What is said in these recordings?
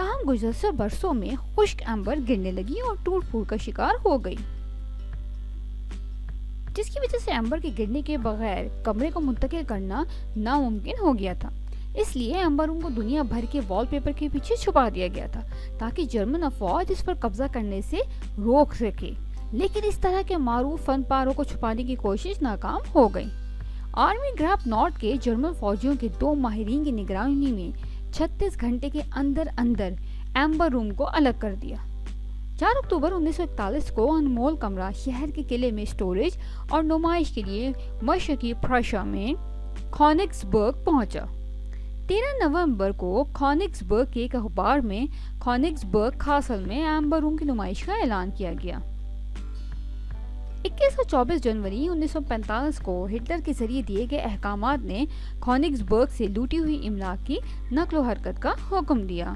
تاہم گزشتہ برسوں میں خشک ایمبر گرنے لگی اور ٹوٹ پھوٹ کا شکار ہو گئی، جس کی وجہ سے ایمبر کے گرنے کے بغیر کمرے کو منتقل کرنا ناممکن ہو گیا تھا۔ اس لیے ایمبر روم کو دنیا بھر کے وال پیپر کے پیچھے چھپا دیا گیا تھا تاکہ جرمن افواج اس پر قبضہ کرنے سے روک سکے، لیکن اس طرح کے معروف فن پاروں کو چھپانے کی کوشش ناکام ہو گئی۔ آرمی گراپ نارڈ کے جرمن فوجیوں کے 2 ماہرین کی نگرانی میں 36 گھنٹے کے اندر ایمبر روم کو الگ کر دیا۔ 4 اکتوبر 1941 کو انمول کمرہ شہر کے قلعے میں اسٹوریج اور نمائش کے لیے مشرقی پرشیا میں کونگسبرگ پہنچا۔ 13 نومبر کو کونگسبرگ کے ایک اخبار میں کونگسبرگ کاسل میں ایمبر روم کی نمائش کا اعلان کیا گیا۔ 21 اور 24 جنوری 1945 کو ہٹلر کے ذریعے دیے گئے احکامات نے کونگسبرگ سے لوٹی ہوئی املاک کی نقل و حرکت کا حکم دیا۔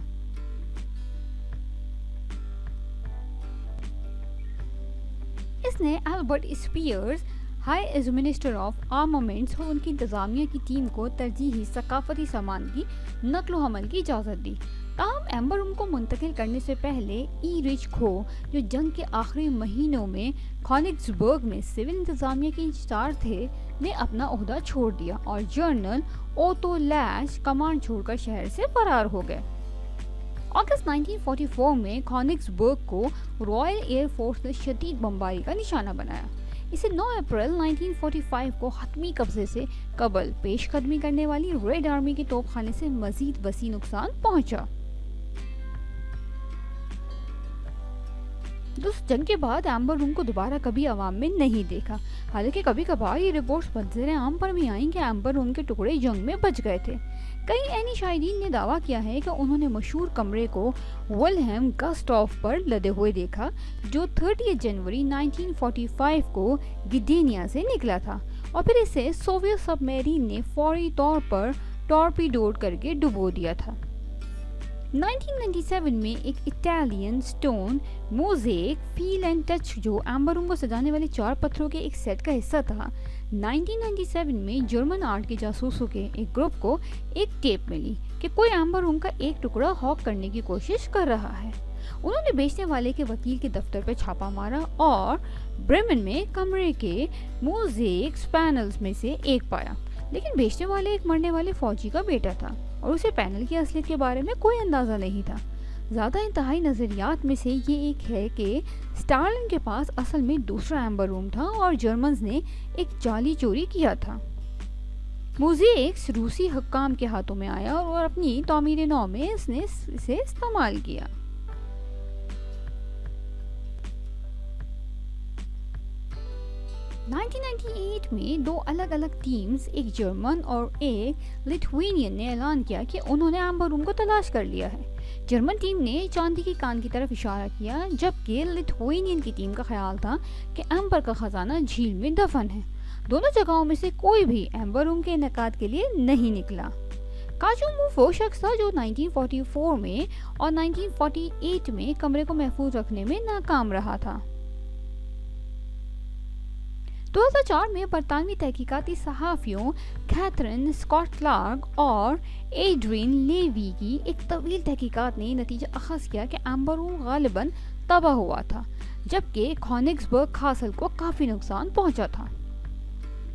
اس نے Albert Speer high as minister of armaments اور ان کی انتظامیہ کی ٹیم کو ترجیحی ثقافتی سامان کی نقل و حمل کی اجازت دی۔ تاہم ایمبر روم کو منتقل کرنے سے پہلے ایرچ کھو، جو جنگ کے آخری مہینوں میں کونگسبرگ میں سول انتظامیہ کے انچارج تھے، نے اپنا عہدہ چھوڑ دیا اور جنرل اوتو لیش کمانڈ چھوڑ کر شہر سے فرار ہو گئے۔ اگست 1944 میں کونگسبرگ کو رائل ایئر فورس نے شدید بمباری کا نشانہ بنایا۔ اسے 9 اپریل 1945 کو حتمی قبضے سے قبل پیش قدمی کرنے والی ریڈ آرمی کے توپ خانے سے مزید وسیع نقصان پہنچا۔ جنگ کے بعد ایمبر روم کو دوبارہ کبھی عوام میں نہیں دیکھا، حالانکہ کبھی کبھار یہ رپورٹس منظر عام پر بھی آئیں کہ ایمبر روم کے ٹکڑے جنگ میں بچ گئے تھے۔ کئی عینی شاہدین نے دعویٰ کیا ہے کہ انہوں نے مشہور کمرے کو ولہیم گسٹاف پر لدے ہوئے دیکھا، جو 30 جنوری 1945 کو گڈینیا سے نکلا تھا، اور پھر اسے سوویت سب میرین نے فوری طور پر ٹارپیڈوڈ کر کے ڈبو دیا تھا۔ 1997 میں ایک Italian stone mosaic feel and touch, جو ایمبر روم کو سجانے والے 4 پتھروں کے ایک سیٹ کا حصہ تھا، 1997 میں جرمن آرٹ کے جاسوسوں کے ایک گروپ کو ایک ٹیپ ملی کہ کوئی ایمبر روم کا ایک ٹکڑا ہاک کرنے کی کوشش کر رہا ہے۔ انہوں نے بیچنے والے کے وکیل کے دفتر پہ چھاپا مارا اور برمن میں کمرے کے موزیک پینلز میں سے ایک پایا، لیکن بیچنے والے ایک مرنے والے فوجی کا بیٹا تھا اور اسے پینل کی اصلیت کے بارے میں کوئی اندازہ نہیں تھا۔ زیادہ انتہائی نظریات میں سے یہ ایک ہے کہ سٹالن کے پاس اصل میں دوسرا ایمبر روم تھا اور جرمنز نے ایک جعلی چوری کیا تھا۔ موزیکس روسی حکام کے ہاتھوں میں آیا اور اپنی تعمیر نو میں اس نے اسے استعمال کیا۔ – 1998 میں 2 الگ الگ ٹیمز، ایک جرمن اور ایک لتھوینین، نے اعلان کیا کہ انہوں نے ایمبر روم کو تلاش کر لیا ہے۔ جرمن ٹیم نے چاندی کی کان کی طرف اشارہ کیا، جبکہ لتھوینین کی ٹیم کا خیال تھا کہ ایمبر کا خزانہ جھیل میں دفن ہے۔ دونوں جگہوں میں سے کوئی بھی ایمبر روم کے انعقاد کے لیے نہیں نکلا۔ کاجوموف وہ شخص تھا جو 1944 میں اور 1948 میں کمرے کو محفوظ رکھنے میں ناکام رہا تھا۔ 2004 میں برطانوی تحقیقاتی صحافیوں کیتھرین اسکاٹ کلارک اور ایڈرین لیوی کی ایک طویل تحقیقات نے نتیجہ اخذ کیا کہ ایمبر روم غالباً تباہ ہوا تھا، جبکہ کونگسبرگ کاسل کو کافی نقصان پہنچا تھا۔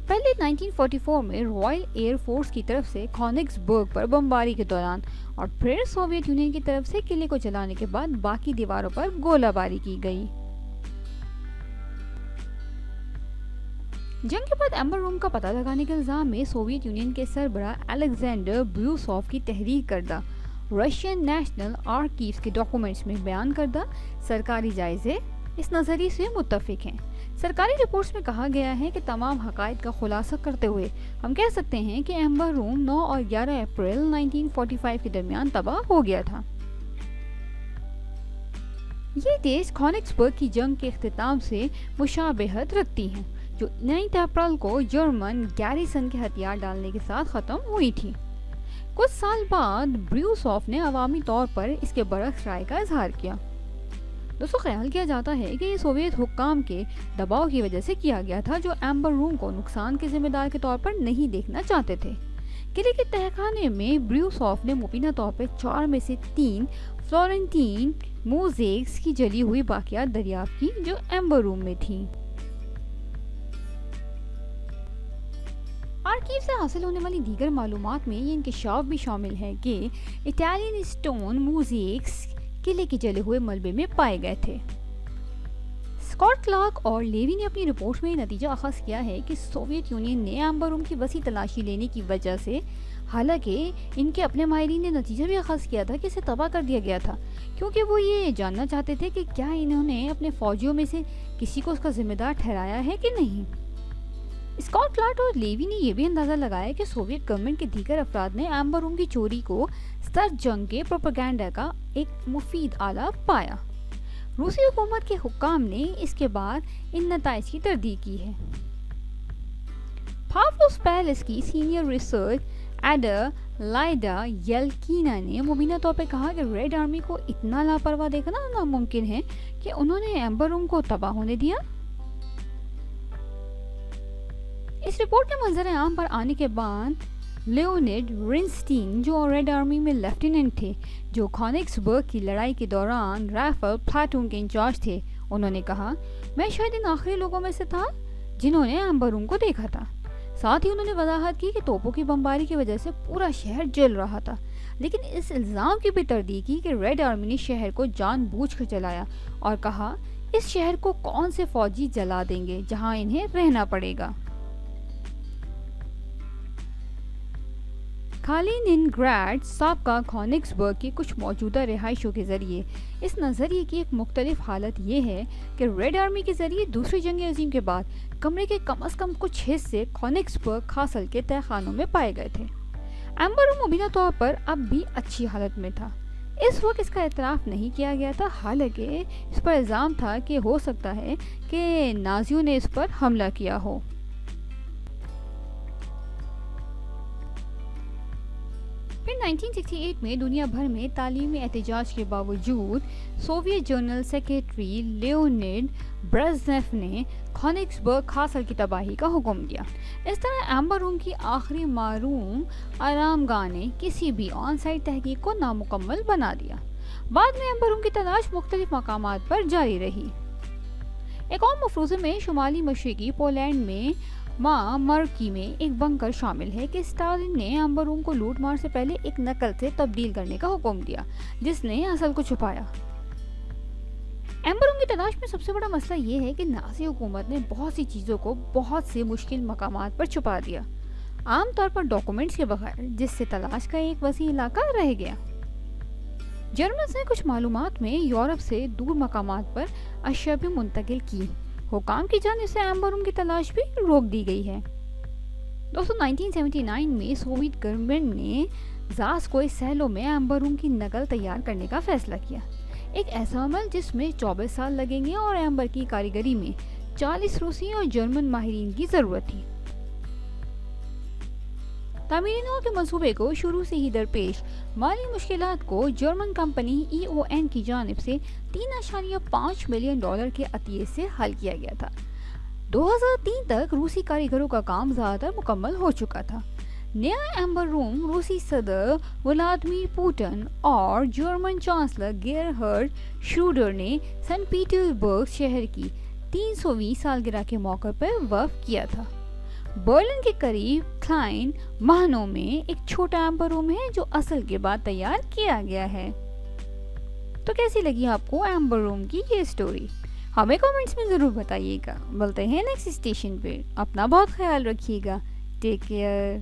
پہلے 1944 میں رائل ایئر فورس کی طرف سے کونگسبرگ پر بمباری کے دوران اور پھر سوویت یونین کی طرف سے قلعے کو جلانے کے بعد باقی دیواروں پر گولہ باری کی گئی۔ جنگ کے بعد ایمبر روم کا پتہ لگانے کے الزام میں سوویت یونین کے سربراہ الیگزینڈر بریوسوف کی تحریر کردہ رشین نیشنل آرکیوز کے ڈاکومنٹس میں بیان کردہ سرکاری جائزے اس نظریے سے متفق ہیں۔ سرکاری رپورٹس میں کہا گیا ہے کہ تمام حقائق کا خلاصہ کرتے ہوئے ہم کہہ سکتے ہیں کہ ایمبر روم 9 اور 11 اپریل 1945 کے درمیان تباہ ہو گیا تھا۔ یہ ڈیٹس کونگسبرگ کی جنگ کے اختتام سے مشابہت رکھتی ہیں، جو 9 اپریل کو جرمن گیریسن کے ہتھیار ڈالنے کے ساتھ ختم ہوئی تھی۔ کچھ سال بعد بریوسوف نے عوامی طور پر اس کے برعکس رائے کا اظہار کیا۔ دوستو، خیال کیا جاتا ہے کہ یہ سوویت حکام کے دباؤ کی وجہ سے کیا گیا تھا، جو ایمبر روم کو نقصان کے ذمہ دار کے طور پر نہیں دیکھنا چاہتے تھے۔ قلعے کے تہہ خانے میں بریوسوف نے مبینہ طور پر 4 میں سے 3 فلورنٹین موزیکس کی جلی ہوئی باقیات دریافت کی جو ایمبر روم میں تھیں۔ آرکیو سے حاصل ہونے والی دیگر معلومات میں یہ انکشاف بھی شامل ہے کہ اٹالین اسٹون موزیکس قلعے کے جلے ہوئے ملبے میں پائے گئے تھے۔ اسکاٹ کلارک اور لیوی نے اپنی رپورٹ میں یہ نتیجہ اخذ کیا ہے کہ سوویت یونین نے ایمبر روم کی وسیع تلاشی لینے کی وجہ سے، حالانکہ ان کے اپنے ماہرین نے نتیجہ بھی اخذ کیا تھا کہ اسے تباہ کر دیا گیا تھا، کیونکہ وہ یہ جاننا چاہتے تھے کہ کیا انہوں نے اپنے فوجیوں میں سے کسی کو اس کا ذمہ دار ٹھہرایا ہے کہ نہیں۔ اسکاٹ کلارک اور لیوی نے یہ بھی اندازہ لگایا کہ سوویت گورنمنٹ کے دیگر افراد نے ایمبر روم کی چوری کو سرد جنگ کے پروپیگنڈا کا ایک مفید آلہ پایا۔ روسی حکومت کے حکام نے اس کے بعد ان نتائج کی تردید کی ہے۔ پاولوس پیلس کی سینئر ریسرچ ایڈر لائڈا یلکینا نے مبینہ طور پہ کہا کہ ریڈ آرمی کو اتنا لاپرواہ دیکھنا ناممکن ہے کہ انہوں نے ایمبر روم کو تباہ ہونے دیا۔ اس رپورٹ کے منظر عام پر آنے کے بعد لیونیڈ رنسٹین، جو ریڈ آرمی میں لیفٹیننٹ تھے جو کونگس برگ کی لڑائی کے دوران رائفل پلاٹون کے انچارج تھے، انہوں نے کہا، میں شاید ان آخری لوگوں میں سے تھا جنہوں نے ایمبر روم کو دیکھا تھا۔ ساتھ ہی انہوں نے وضاحت کی کہ توپوں کی بمباری کی وجہ سے پورا شہر جل رہا تھا، لیکن اس الزام کی بھی تردید کی کہ ریڈ آرمی نے شہر کو جان بوجھ کر جلایا، اور کہا اس شہر کو کون سے فوجی جلا دیں گے جہاں انہیں رہنا پڑے گا۔ کالیننگراڈ سابقہ کونگس برگ کی کچھ موجودہ رہائشوں کے ذریعے اس نظریے کی ایک مختلف حالت یہ ہے کہ ریڈ آرمی کے ذریعے دوسری جنگ عظیم کے بعد کمرے کے کم از کم کچھ حصے کونگس برگ کاسل کے تہہ خانوں میں پائے گئے تھے۔ ایمبر روم مبینہ طور پر اب بھی اچھی حالت میں تھا۔ اس وقت اس کا اعتراف نہیں کیا گیا تھا، حالانکہ اس پر الزام تھا کہ ہو سکتا ہے کہ نازیوں نے اس پر حملہ کیا ہو۔ پھر 1968 میں دنیا بھر میں تعلیمی احتجاج کے باوجود سوویت جنرل سیکریٹری لیونیڈ برزنیف نے کونگس برگ کاسل کی تباہی کا حکم دیا۔ اس طرح ایمبر روم کی آخری معروم آرام گاہ نے کسی بھی آن سائٹ تحقیق کو نامکمل بنا دیا۔ بعد میں ایمبر روم کی تلاش مختلف مقامات پر جاری رہی۔ ایک اور مفروضے میں شمالی مشرقی پولینڈ میں مرکی میں ایک بنکر شامل ہے کہ اسٹالن نے ایمبر روم کو لوٹ مار سے پہلے ایک نقل سے تبدیل کرنے کا حکم دیا جس نے اصل کو چھپایا۔ ایمبر روم کی تلاش میں سب سے بڑا مسئلہ یہ ہے کہ نازی حکومت نے بہت سی چیزوں کو بہت سے مشکل مقامات پر چھپا دیا، عام طور پر ڈاکومنٹس کے بغیر، جس سے تلاش کا ایک وسیع علاقہ رہ گیا۔ جرمنز نے کچھ معلومات میں یورپ سے دور مقامات پر اشیاء بھی منتقل کی۔ حکام کی جانب سے ایمبر روم کی تلاش بھی روک دی گئی ہے۔ دوستو 1979 میں سوویت گورنمنٹ نے زاسکوئے سیلوں میں ایمبر روم کی نقل تیار کرنے کا فیصلہ کیا، ایک ایسا عمل جس میں 24 سال لگیں گے اور ایمبر کی کاریگری میں 40 روسی اور جرمن ماہرین کی ضرورت تھی۔ تعمیری نو کے منصوبے کو شروع سے ہی درپیش مالی مشکلات کو جرمن کمپنی EON کی جانب سے $3.5 ملین کے عطیے سے حل کیا گیا تھا۔ 2003 تک روسی کاریگروں کا کام زیادہ تر مکمل ہو چکا تھا۔ نیا ایمبر روم روسی صدر ولادیمیر پوٹن اور جرمن چانسلر گیرہرڈ شروڈر نے سن پیٹرز برگ شہر کی 320 سالگرہ کے موقع پر وقف کیا تھا۔ برلن کے قریب کلائن مہنو میں ایک چھوٹا ایمبر روم ہے جو اصل کے بعد تیار کیا گیا ہے۔ تو کیسی لگی آپ کو ایمبر روم کی یہ سٹوری؟ ہمیں کامنٹس میں ضرور بتائیے گا۔ ملتے ہیں نیکسٹ اسٹیشن پہ، اپنا بہت خیال رکھیے گا۔ Take care.